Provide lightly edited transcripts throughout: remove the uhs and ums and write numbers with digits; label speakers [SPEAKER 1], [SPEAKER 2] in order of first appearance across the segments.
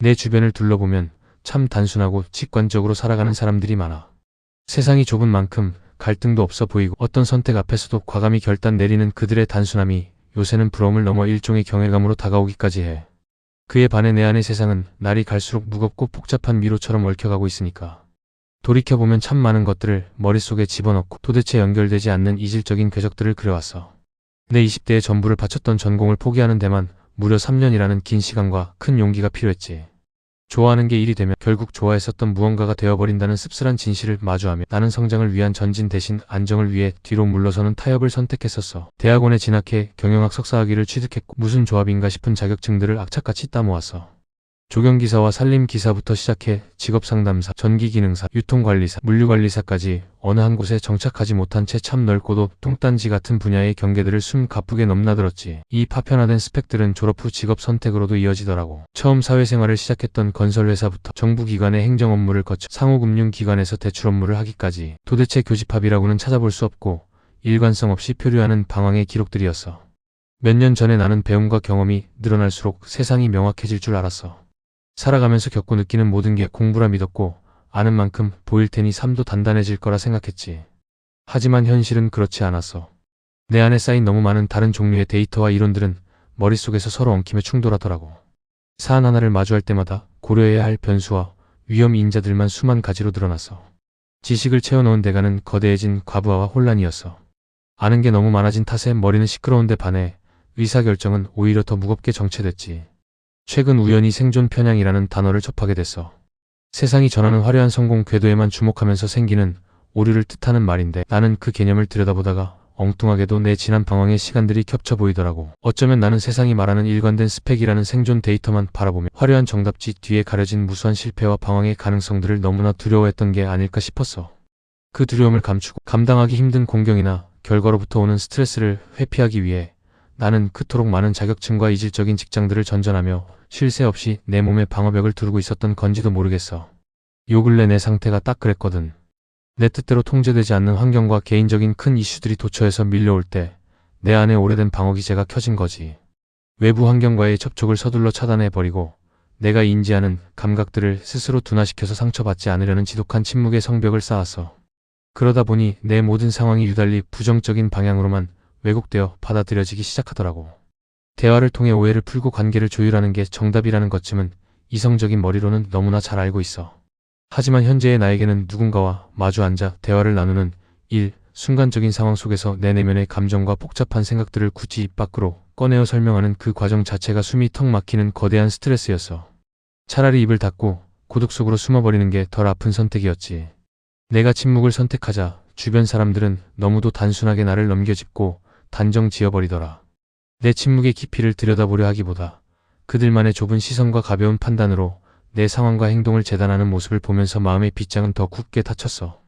[SPEAKER 1] 내 주변을 둘러보면 참 단순하고 직관적으로 살아가는 사람들이 많아. 세상이 좁은 만큼 갈등도 없어 보이고 어떤 선택 앞에서도 과감히 결단 내리는 그들의 단순함이 요새는 부러움을 넘어 일종의 경외감으로 다가오기까지 해. 그에 반해 내 안의 세상은 날이 갈수록 무겁고 복잡한 미로처럼 얽혀가고 있으니까. 돌이켜보면 참 많은 것들을 머릿속에 집어넣고 도대체 연결되지 않는 이질적인 궤적들을 그려왔어. 내 20대의 전부를 바쳤던 전공을 포기하는 데만 무려 3년이라는 긴 시간과 큰 용기가 필요했지. 좋아하는 게 일이 되면 결국 좋아했었던 무언가가 되어버린다는 씁쓸한 진실을 마주하며 나는 성장을 위한 전진 대신 안정을 위해 뒤로 물러서는 타협을 선택했었어. 대학원에 진학해 경영학 석사학위를 취득했고 무슨 조합인가 싶은 자격증들을 악착같이 따모았어. 조경기사와 산림기사부터 시작해 직업상담사, 전기기능사, 유통관리사, 물류관리사까지 어느 한 곳에 정착하지 못한 채 참 넓고도 똥단지 같은 분야의 경계들을 숨 가쁘게 넘나들었지. 이 파편화된 스펙들은 졸업 후 직업 선택으로도 이어지더라고. 처음 사회생활을 시작했던 건설회사부터 정부기관의 행정 업무를 거쳐 상호금융기관에서 대출 업무를 하기까지 도대체 교집합이라고는 찾아볼 수 없고 일관성 없이 표류하는 방황의 기록들이었어. 몇 년 전에 나는 배움과 경험이 늘어날수록 세상이 명확해질 줄 알았어. 살아가면서 겪고 느끼는 모든 게 공부라 믿었고 아는 만큼 보일 테니 삶도 단단해질 거라 생각했지. 하지만 현실은 그렇지 않았어. 내 안에 쌓인 너무 많은 다른 종류의 데이터와 이론들은 머릿속에서 서로 엉키며 충돌하더라고. 사안 하나를 마주할 때마다 고려해야 할 변수와 위험 인자들만 수만 가지로 드러났어. 지식을 채워넣은 대가는 거대해진 과부하와 혼란이었어. 아는 게 너무 많아진 탓에 머리는 시끄러운데 반해 의사결정은 오히려 더 무겁게 정체됐지. 최근 우연히 생존 편향이라는 단어를 접하게 됐어. 세상이 전하는 화려한 성공 궤도에만 주목하면서 생기는 오류를 뜻하는 말인데 나는 그 개념을 들여다보다가 엉뚱하게도 내 지난 방황의 시간들이 겹쳐 보이더라고. 어쩌면 나는 세상이 말하는 일관된 스펙이라는 생존 데이터만 바라보며 화려한 정답지 뒤에 가려진 무수한 실패와 방황의 가능성들을 너무나 두려워했던 게 아닐까 싶었어. 그 두려움을 감추고 감당하기 힘든 공경이나 결과로부터 오는 스트레스를 회피하기 위해 나는 그토록 많은 자격증과 이질적인 직장들을 전전하며 쉴 새 없이 내 몸에 방어벽을 두르고 있었던 건지도 모르겠어. 요 근래 내 상태가 딱 그랬거든. 내 뜻대로 통제되지 않는 환경과 개인적인 큰 이슈들이 도처에서 밀려올 때 내 안에 오래된 방어기제가 켜진 거지. 외부 환경과의 접촉을 서둘러 차단해버리고 내가 인지하는 감각들을 스스로 둔화시켜서 상처받지 않으려는 지독한 침묵의 성벽을 쌓았어. 그러다 보니 내 모든 상황이 유달리 부정적인 방향으로만 왜곡되어 받아들여지기 시작하더라고. 대화를 통해 오해를 풀고 관계를 조율하는 게 정답이라는 것쯤은 이성적인 머리로는 너무나 잘 알고 있어. 하지만 현재의 나에게는 누군가와 마주 앉아 대화를 나누는 순간적인 상황 속에서 내 내면의 감정과 복잡한 생각들을 굳이 입 밖으로 꺼내어 설명하는 그 과정 자체가 숨이 턱 막히는 거대한 스트레스였어. 차라리 입을 닫고 고독 속으로 숨어버리는 게 덜 아픈 선택이었지. 내가 침묵을 선택하자 주변 사람들은 너무도 단순하게 나를 넘겨짚고 단정 지어버리더라. 내 침묵의 깊이를 들여다보려 하기보다 그들만의 좁은 시선과 가벼운 판단으로 내 상황과 행동을 재단하는 모습을 보면서 마음의 빗장은 더 굳게 닫혔어.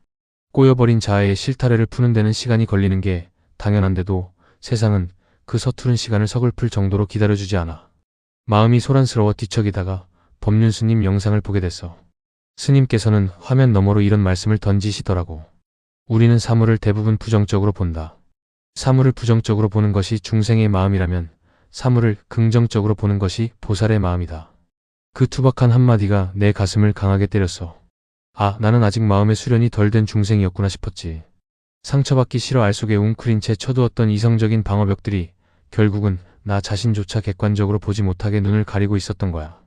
[SPEAKER 1] 꼬여버린 자아의 실타래를 푸는 데는 시간이 걸리는 게 당연한데도 세상은 그 서투른 시간을 서글플 정도로 기다려주지 않아. 마음이 소란스러워 뒤척이다가 법륜 스님 영상을 보게 됐어. 스님께서는 화면 너머로 이런 말씀을 던지시더라고. 우리는 사물을 대부분 부정적으로 본다. 사물을 부정적으로 보는 것이 중생의 마음이라면 사물을 긍정적으로 보는 것이 보살의 마음이다. 그 투박한 한마디가 내 가슴을 강하게 때렸어. 아, 나는 아직 마음의 수련이 덜 된 중생이었구나 싶었지. 상처받기 싫어 알 속에 웅크린 채 쳐두었던 이성적인 방어벽들이 결국은 나 자신조차 객관적으로 보지 못하게 눈을 가리고 있었던 거야.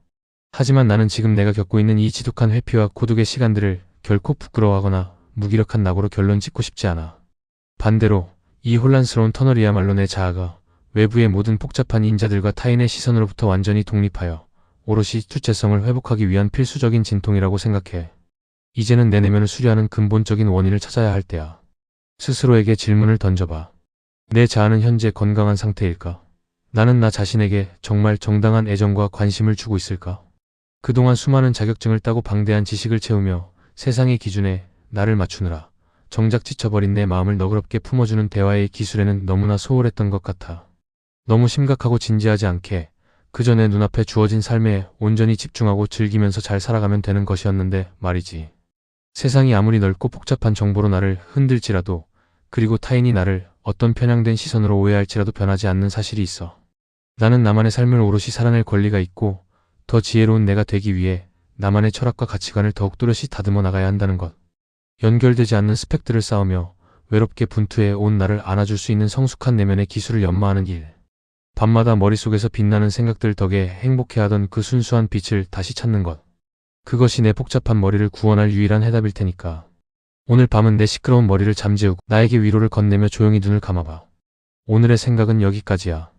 [SPEAKER 1] 하지만 나는 지금 내가 겪고 있는 이 지독한 회피와 고독의 시간들을 결코 부끄러워하거나 무기력한 낙오로 결론 짓고 싶지 않아. 반대로 이 혼란스러운 터널이야말로 내 자아가 외부의 모든 복잡한 인자들과 타인의 시선으로부터 완전히 독립하여 오롯이 주체성을 회복하기 위한 필수적인 진통이라고 생각해. 이제는 내 내면을 수리하는 근본적인 원인을 찾아야 할 때야. 스스로에게 질문을 던져봐. 내 자아는 현재 건강한 상태일까? 나는 나 자신에게 정말 정당한 애정과 관심을 주고 있을까? 그동안 수많은 자격증을 따고 방대한 지식을 채우며 세상의 기준에 나를 맞추느라 정작 지쳐버린 내 마음을 너그럽게 품어주는 대화의 기술에는 너무나 소홀했던 것 같아. 너무 심각하고 진지하지 않게 그저 내 눈앞에 주어진 삶에 온전히 집중하고 즐기면서 잘 살아가면 되는 것이었는데 말이지. 세상이 아무리 넓고 복잡한 정보로 나를 흔들지라도 그리고 타인이 나를 어떤 편향된 시선으로 오해할지라도 변하지 않는 사실이 있어. 나는 나만의 삶을 오롯이 살아낼 권리가 있고 더 지혜로운 내가 되기 위해 나만의 철학과 가치관을 더욱 뚜렷이 다듬어 나가야 한다는 것. 연결되지 않는 스펙들을 쌓으며 외롭게 분투해 온 나를 안아줄 수 있는 성숙한 내면의 기술을 연마하는 일. 밤마다 머릿속에서 빛나는 생각들 덕에 행복해하던 그 순수한 빛을 다시 찾는 것. 그것이 내 복잡한 머리를 구원할 유일한 해답일 테니까. 오늘 밤은 내 시끄러운 머리를 잠재우고 나에게 위로를 건네며 조용히 눈을 감아봐. 오늘의 생각은 여기까지야.